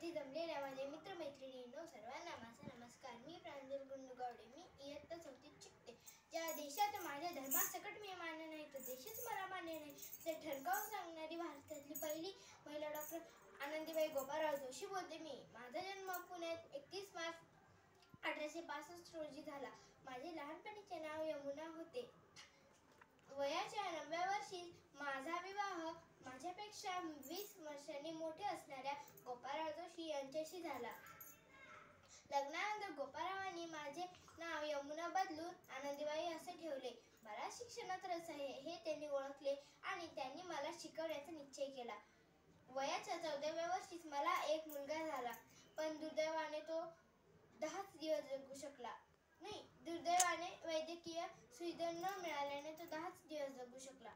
येथे जमलेल्या माझे मित्रमैत्रिणींनो सर्वांना माझा नमस्कार। मी प्रांजल गुंडगावडे। मी इयत्ता 4थीत शिकते। ज्या देशात माझ्या धर्मासकट मी मान्य नाही तो देशच मला मान्य नाही, ते ठणकावून सांगणारी भारतातली पहिली महिला डॉक्टर आनंदीबाई गोपाळराव जोशी बोलते मी। माझा जन्म पुण्यात 31 मार्च 1865 रोजी झाला। माझे लहानपणीचे नाव यमुना होते। वयाच्या 9व्या वर्षी माझा विवाह माझ्यापेक्षा 20 वर्षांनी मोठे असणाऱ्या गोपाळराव जोशी यांच्याशी झाला। लग्नानंतर गोपाळरावांनी माझे नाव यमुना बदलून आनंदीबाई असे ठेवले। मला शिक्षणात रस आहे हे त्यांनी ओळखले आणि त्यांनी मला शिकवण्याचा निश्चय केला। वयाच्या 14व्या वर्षीच मला एक मुलगा झाला, पण दुर्दैवाने तो 10च दिवस जगू शकला नाही। दुर्दैवाने वैद्यकीय सुविधा न मिळाल्याने तो 10च दिवस जगू शकला।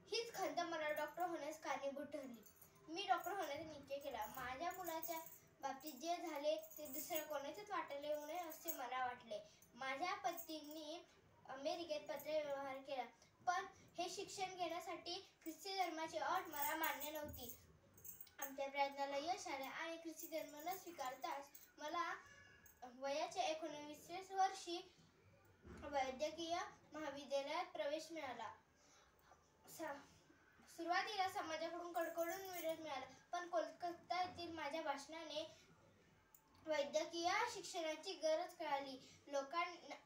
हीच खंत मला डॉक्टर होण्यास कारणीभूत ठरली। मी डॉक्टर होण्याचा निश्चय केला। माझ्या मुलाच्या बाबतीत जे झाले ते दुसऱ्या कोणाच्याच वाट्याला येऊ नये असे मला वाटले। माझ्या पतींनी अमेरिकेत पत्रव्यवहार केला, पण हे शिक्षण घेण्यासाठी ख्रिस्ती धर्माची अट मला मान्य नव्हती। आमच्या प्रयत्नाला यश आले आणि ख्रिस्ती धर्म न स्वीकारताच मला वयाच्या 19व्या वर्षी वैद्यकीय महाविद्यालयात प्रवेश मिळाला। सुरुवातीला समाजाकडून कडकडून विरोध मिळाला, पण कोलकाता येथील माझ्या भाषणाने वैद्यकीय शिक्षणाची गरज कळाली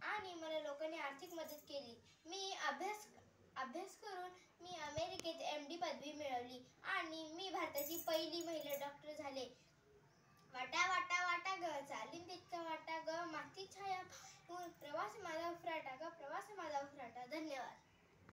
आणि मला लोकांनी आर्थिक मदत केली। मी अभ्यास करून मी अमेरिकेत MD पदवी मिळवली आणि मी भारताची पहिली महिला डॉक्टर झाले। वाटा वाटा वाटा ग चालीन तितका वाटा ग, माती छाया प्रवास माझा उफराटा ग, प्रवास माझा उफराटा। धन्यवाद।